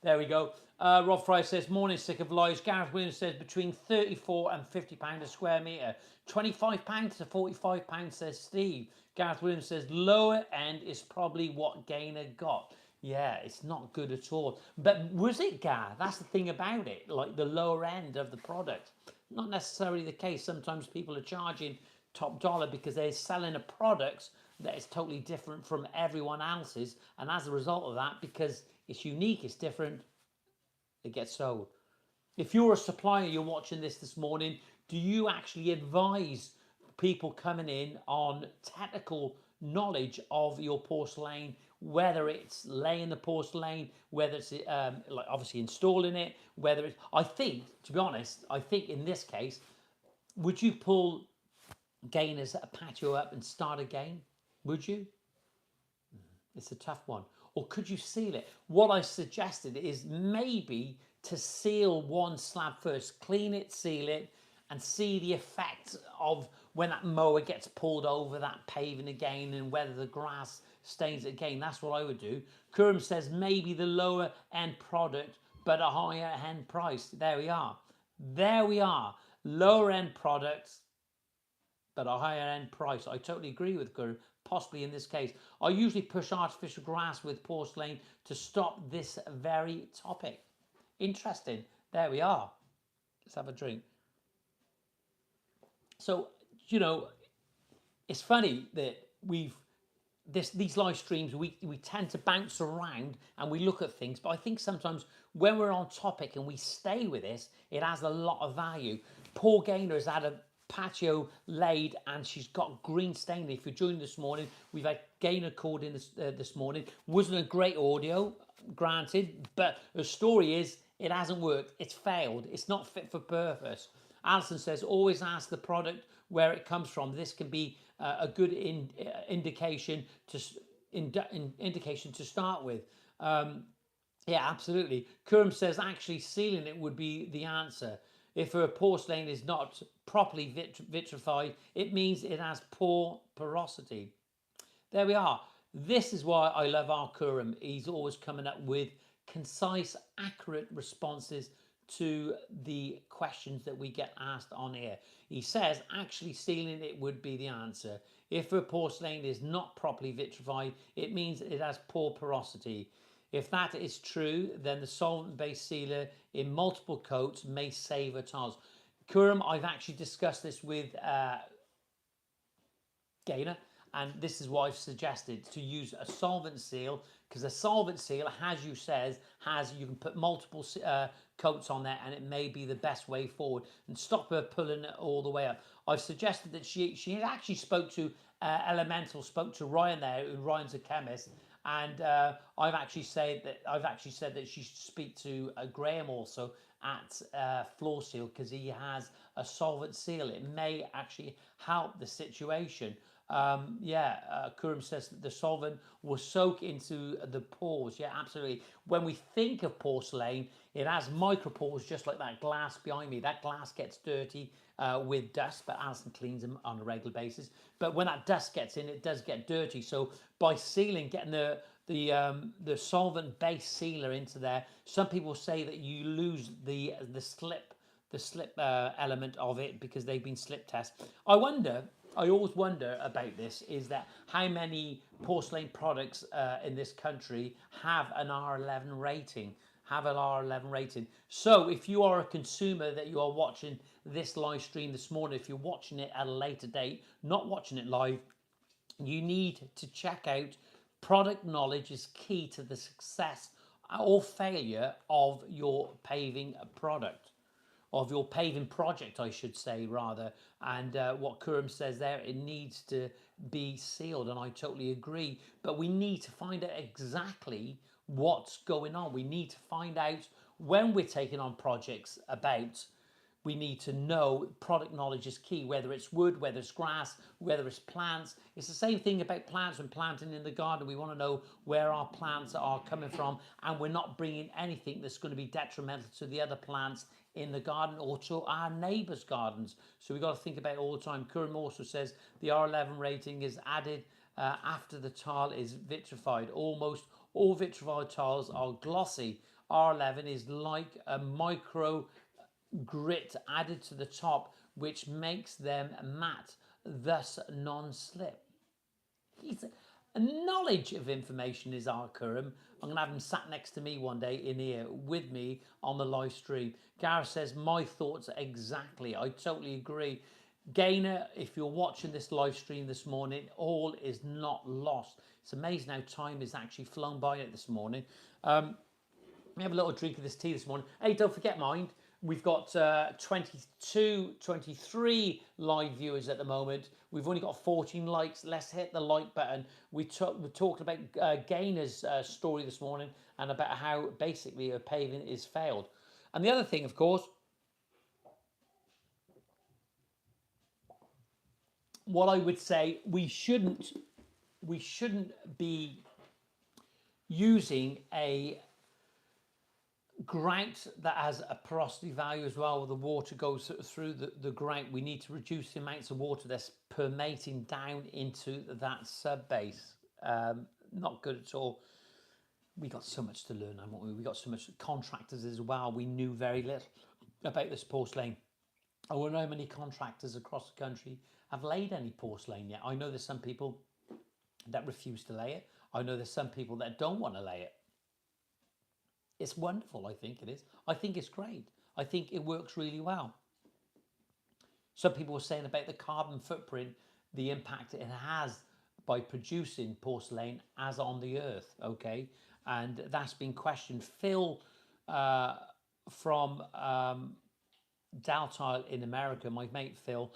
There we go. Rob Fry says, morning, Sick of Lies. Gareth Williams says, between £34 and £50 a square metre. £25 to £45, says Steve. Gareth Williams says, lower end is probably what Gaynor got. Yeah, it's not good at all. But was it, Gareth? That's the thing about it, like the lower end of the product. Not necessarily the case. Sometimes people are charging top dollar because they're selling a product that is totally different from everyone else's. And as a result of that, because it's unique, it's different, it gets sold. If you're a supplier, you're watching this morning, do you actually advise people coming in on technical knowledge of your porcelain, whether it's laying the porcelain, whether it's like obviously installing it, whether it's, I think, to be honest, I think in this case, would you pull Gaynor's patio up and start again? Would you? It's a tough one. Or could you seal it? What I suggested is maybe to seal one slab first, clean it, seal it, and see the effect of when that mower gets pulled over that paving again, and whether the grass stains it again. That's what I would do. Kurum says maybe the lower end product, but a higher end price. There we are. There we are. Lower end products, but a higher end price. I totally agree with Kurum. Possibly in this case. I usually push artificial grass with porcelain to stop this very topic. Interesting. There we are. Let's have a drink. So, you know, it's funny that we've these live streams, we tend to bounce around and we look at things, but I think sometimes when we're on topic and we stay with this, it has a lot of value. Paul Gaynor has had a patio laid and she's got green stain. If you're joining this morning, we've had Gaynor called in this morning. Wasn't a great audio, granted, but the story is it hasn't worked. It's failed. It's not fit for purpose. Alison says, always ask the product where it comes from. This can be a good indication to start with. Yeah, absolutely. Kurum says actually sealing it would be the answer. If a porcelain is not properly vitrified, it means it has poor porosity. There we are. This is why I love our Kurum. He's always coming up with concise, accurate responses to the questions that we get asked on here. He says actually sealing it would be the answer. If a porcelain is not properly vitrified, it means it has poor porosity. If that is true, then the solvent-based sealer in multiple coats may save a tiles. Kurum, I've actually discussed this with Gaynor, and this is what I've suggested, to use a solvent seal, because a solvent seal, as you says, you can put multiple coats on there, and it may be the best way forward and stop her pulling it all the way up. I've suggested that she actually spoke to Elemental, spoke to Ryan there, and Ryan's a chemist, and I've actually said that she should speak to Graham also at Floor Seal, because he has a solvent seal. It may actually help the situation. Kurum says that the solvent will soak into the pores. Yeah, absolutely. When we think of porcelain, it has micropores just like that glass behind me. That glass gets dirty with dust, but Alison cleans them on a regular basis. But when that dust gets in, it does get dirty. So by sealing, getting the solvent-based sealer into there, some people say that you lose the slip element of it because they've been slip tested. I always wonder about this, is that how many porcelain products in this country have an R11 rating, So if you are a consumer that you are watching this live stream this morning, if you're watching it at a later date, not watching it live, you need to check out. Product knowledge is key to the success or failure of your paving product. Of your paving project, I should say, rather. And what Kurum says there, it needs to be sealed, and I totally agree. But we need to find out exactly what's going on. We need to find out when we're taking on projects about. We need to know product knowledge is key, whether it's wood, whether it's grass, whether it's plants. It's the same thing about plants when planting in the garden. We want to know where our plants are coming from, and we're not bringing anything that's going to be detrimental to the other plants in the garden or to our neighbours' gardens. So we've got to think about it all the time. Kurum also says the R11 rating is added after the tile is vitrified. Almost all vitrified tiles are glossy. R11 is like a micro grit added to the top, which makes them matte, thus non-slip. A knowledge of information is our Kurum. I'm going to have him sat next to me one day in here with me on the live stream. Gareth says, my thoughts exactly. I totally agree. Gaynor, if you're watching this live stream this morning, all is not lost. It's amazing how time has actually flown by it this morning. We have a little drink of this tea this morning. Hey, don't forget, mind, we've got 23 live viewers at the moment. We've only got 14 likes. Let's hit the like button. We talked about Gaynor's story this morning and about how basically a paving is failed. And the other thing, of course, what I would say, we shouldn't be using a grout that has a porosity value as well, where the water goes through the grout. We need to reduce the amounts of water that's permeating down into that sub base. Not good at all. We got so much to learn, haven't we? We got so much. Contractors as well, we knew very little about this porcelain. I don't know how many contractors across the country have laid any porcelain yet. I know there's some people that refuse to lay it. I know there's some people that don't want to lay it. It's wonderful, I think it is. I think it's great. I think it works really well. Some people were saying about the carbon footprint, the impact it has by producing porcelain as on the earth, okay? And that's been questioned. Phil from Daltile in America, my mate Phil,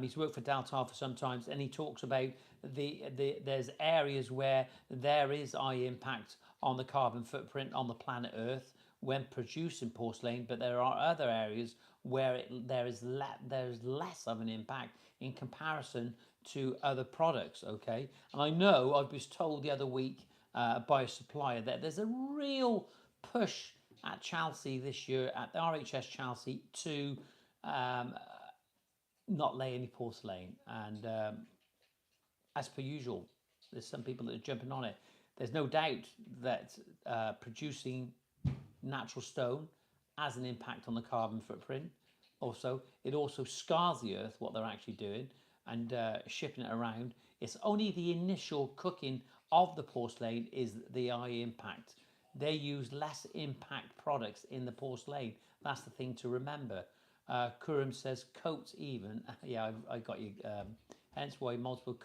he's worked for Daltile for some time, and he talks about there's areas where there is high impact on the carbon footprint on the planet Earth when producing porcelain, but there are other areas where there's less of an impact in comparison to other products, okay? And I know I was told the other week by a supplier that there's a real push at Chelsea this year, at the RHS Chelsea, to not lay any porcelain. And as per usual, there's some people that are jumping on it. There's no doubt that producing natural stone has an impact on the carbon footprint. Also, it also scars the earth, what they're actually doing, and shipping it around. It's only the initial cooking of the porcelain is the high impact. They use less impact products in the porcelain. That's the thing to remember. Kurum says coats even. Yeah, I got you. Hence why multiple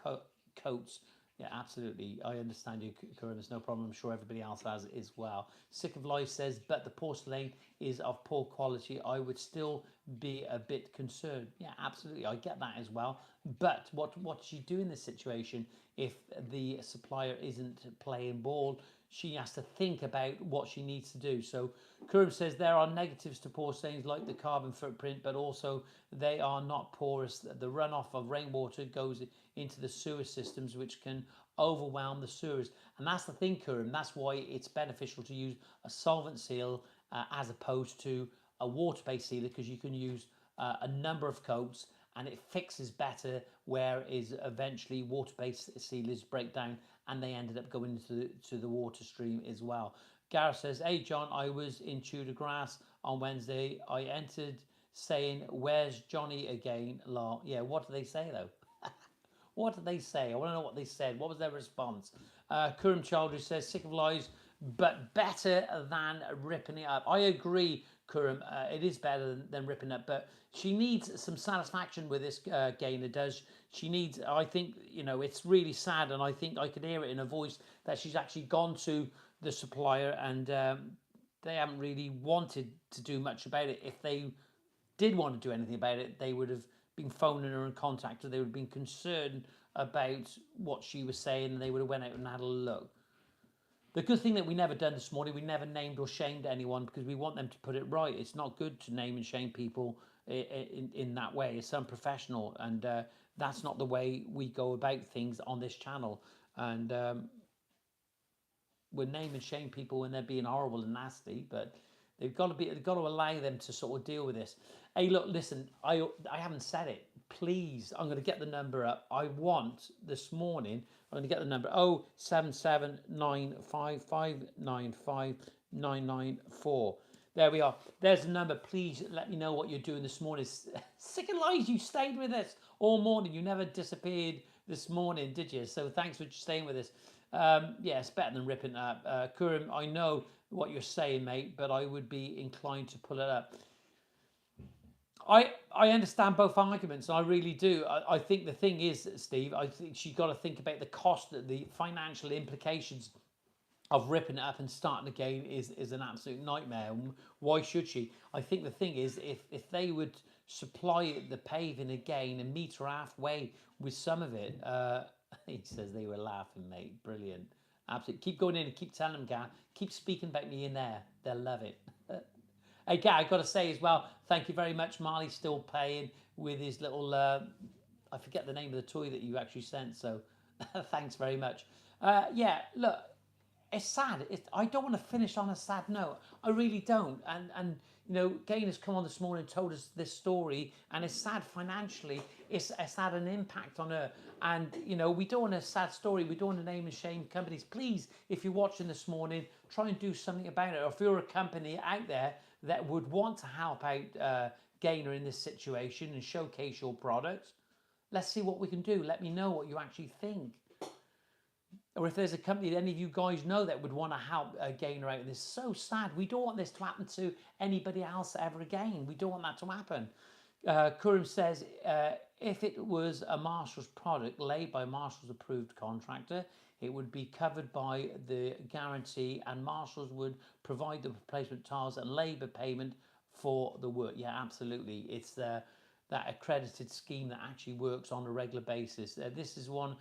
coats. Yeah, absolutely. I understand you, Kurum. There's no problem. I'm sure everybody else has as well. Sick of Life says, but the porcelain is of poor quality. I would still be a bit concerned. Yeah, absolutely. I get that as well. But what does she do in this situation if the supplier isn't playing ball? She has to think about what she needs to do. So Kurum says there are negatives to porcelains like the carbon footprint, but also they are not porous. The runoff of rainwater goes into the sewer systems, which can overwhelm the sewers. And that's the thing, Kurum. That's why it's beneficial to use a solvent seal as opposed to a water-based sealer, because you can use a number of coats and it fixes better, whereas eventually water-based sealers break down and they ended up going into the water stream as well. Gareth says, hey John, I was in Tudor Grass on Wednesday. I entered saying, where's Johnny again? Lol. Yeah, what do they say though? What did they say? I want to know what they said. What was their response? Kurum Childress says, sick of lies, but better than ripping it up. I agree, Kurum. It is better than ripping it up, but she needs some satisfaction with this, Gaynor does. She needs, I think, you know, it's really sad, and I think I could hear it in her voice that she's actually gone to the supplier and they haven't really wanted to do much about it. If they did want to do anything about it, they would have been phoning her and contacted. They would have been concerned about what she was saying, and they would have went out and had a look. The good thing that we never done this morning, we never named or shamed anyone, because we want them to put it right. It's not good to name and shame people in that way. It's unprofessional, and that's not the way we go about things on this channel. And we'll name and shame people when they're being horrible and nasty, but they've got to allow them to sort of deal with this. Hey, look, listen, I haven't said it. Please, I'm going to get the number up. I want this morning, I'm going to get the number 077955959994. There we are. There's the number. Please let me know what you're doing this morning. Sick of lies, you stayed with us all morning. You never disappeared this morning, did you? So thanks for staying with us. Yeah, it's better than ripping it up. Kurum, I know what you're saying, mate, but I would be inclined to pull it up. I understand both arguments. I really do. I think the thing is, Steve, I think she's got to think about the cost, the financial implications of ripping it up and starting again is an absolute nightmare. Why should she? I think the thing is, if they would supply the paving again and meet her halfway with some of it, he says they were laughing, mate. Brilliant. Absolutely. Keep going in and keep telling them, Gar. Keep speaking about me in there. They'll love it. Hey, Gar, I've got to say as well, thank you very much. Marley's still playing with his little, I forget the name of the toy that you actually sent, so thanks very much. Yeah, look, it's sad. I don't want to finish on a sad note. I really don't. And you know, Gaynor's come on this morning and told us this story, and it's sad financially. It's had an impact on her. And, you know, we don't want a sad story. We don't want to name and shame companies. Please, if you're watching this morning, try and do something about it. Or if you're a company out there that would want to help out Gaynor in this situation and showcase your products, let's see what we can do. Let me know what you actually think. Or if there's a company that any of you guys know that would want to help Gaynor out. This is so sad. We don't want this to happen to anybody else ever again. We don't want that to happen. Kurum says, if it was a Marshall's product laid by Marshall's approved contractor, it would be covered by the guarantee, and Marshalls would provide the replacement tiles and labour payment for the work. Yeah, absolutely. It's that accredited scheme that actually works on a regular basis. This is one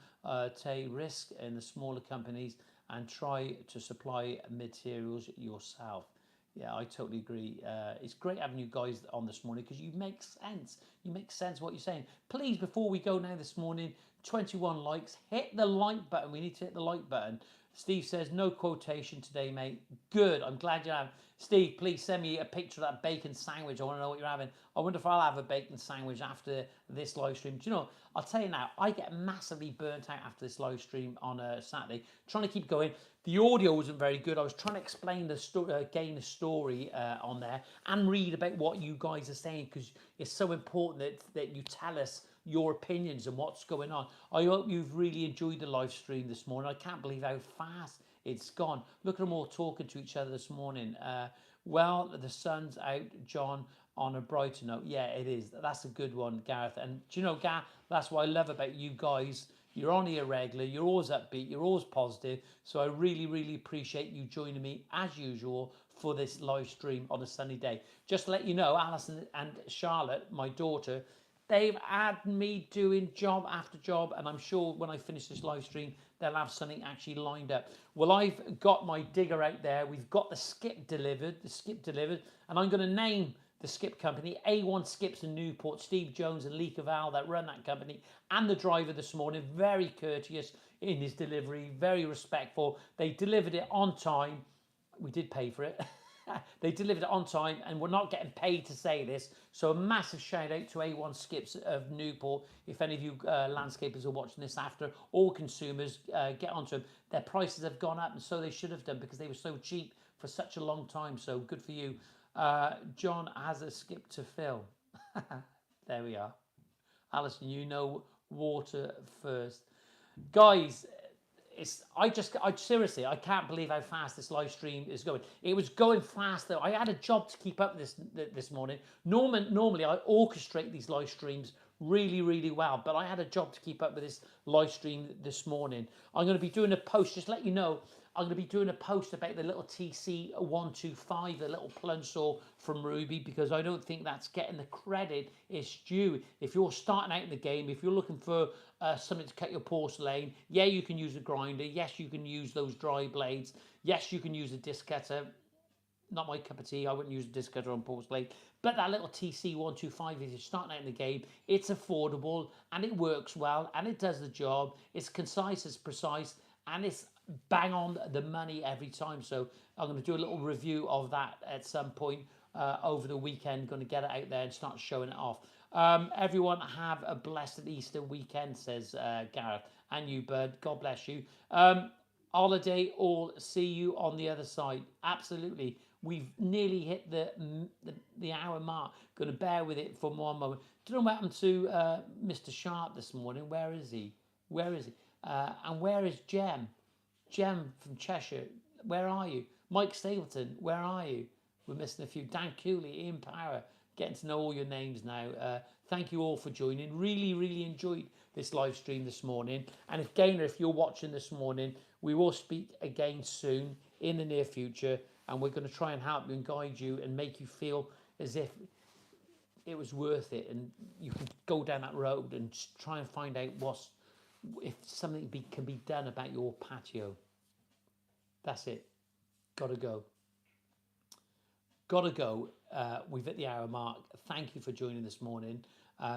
take risk in the smaller companies and try to supply materials yourself. Yeah, I totally agree. It's great having you guys on this morning because you make sense. You make sense what you're saying. Please, before we go now this morning, 21 likes. Hit the like button. We need to hit the like button. Steve says, no quotation today, mate. Good. I'm glad you have. Steve, please send me a picture of that bacon sandwich. I want to know what you're having. I wonder if I'll have a bacon sandwich after this live stream. Do you know, I'll tell you now, I get massively burnt out after this live stream on a Saturday. Trying to keep going. The audio wasn't very good. I was trying to explain the story, gain the story on there and read about what you guys are saying because it's so important that you tell us your opinions and what's going on. I hope you've really enjoyed the live stream this morning. I can't believe how fast it's gone. Look at them all talking to each other this morning. Well, the sun's out, John, on a brighter note. Yeah, it is. That's a good one, Gareth. And do you know, Gareth, that's what I love about you guys. You're on here regular, you're always upbeat, you're always positive. So I really, really appreciate you joining me as usual for this live stream on a sunny day. Just to let you know, Alison and Charlotte, my daughter, they've had me doing job after job, and I'm sure when I finish this live stream, they'll have something actually lined up. Well, I've got my digger out there. We've got the skip delivered, and I'm going to name the skip company, A1 Skips in Newport, Steve Jones and Lee Cavall that run that company, and the driver this morning, very courteous in his delivery, very respectful. They delivered it on time. We did pay for it. They delivered it on time, and we're not getting paid to say this. So a massive shout out to A1 Skips of Newport. If any of you landscapers are watching this after, or consumers, get onto them. Their prices have gone up, and so they should have done because they were so cheap for such a long time. So good for you. John has a skip to fill. There we are. Alison, you know water first. Guys, I seriously, I can't believe how fast this live stream is going. It was going fast though. I had a job to keep up this morning. Normally I orchestrate these live streams really, really well, but I had a job to keep up with this live stream this morning. I'm going to be doing a post, just to let you know, I'm going to be doing a post about the little TC125, the little plunge saw from Ruby, because I don't think that's getting the credit it's due. If you're starting out in the game, if you're looking for something to cut your porcelain, yeah, you can use a grinder. Yes, you can use those dry blades. Yes, you can use a disc cutter. Not my cup of tea. I wouldn't use a disc cutter on porcelain. But that little TC125, if you're starting out in the game, it's affordable and it works well and it does the job. It's concise, it's precise, and it's bang on the money every time. So I'm going to do a little review of that at some point over the weekend. Going to get it out there and start showing it off. Everyone have a blessed Easter weekend, says Gareth. And you, Bud. God bless you. Holiday all. See you on the other side. Absolutely. We've nearly hit the hour mark. Going to bear with it for one moment. Don't know what happened to Mr. Sharp this morning. Where is he? Where is he? And where is Jem? Jem from Cheshire, where are you? Mike Stapleton, where are you? We're missing a few. Dan Cooley, Ian Power, getting to know all your names now. Thank you all for joining. Really, really enjoyed this live stream this morning. And if Gaynor, if you're watching this morning, we will speak again soon in the near future. And we're going to try and help you and guide you and make you feel as if it was worth it. And you can go down that road and try and find out if something can be done about your patio. That's it. Gotta go. Gotta go. We've hit the hour mark. Thank you for joining this morning.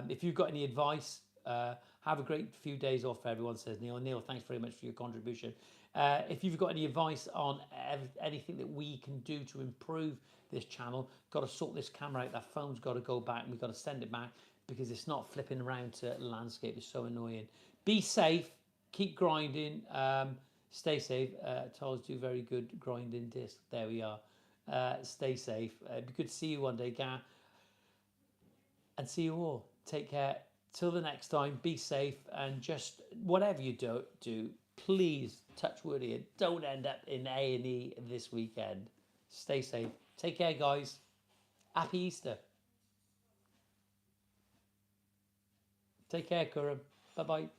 If you've got any advice, have a great few days off, everyone, says Neil. Neil, thanks very much for your contribution. If you've got any advice on anything that we can do to improve this channel, got to sort this camera out. That phone's got to go back and we've got to send it back because it's not flipping around to landscape. It's so annoying. Be safe. Keep grinding. Stay safe. Tiles do very good grinding disc. There we are. Stay safe. It'd be good to see you one day, Gar. And see you all. Take care. Till the next time, be safe. And just whatever you do, please, touch wood here, don't end up in A&E this weekend. Stay safe. Take care, guys. Happy Easter. Take care, Curran. Bye bye.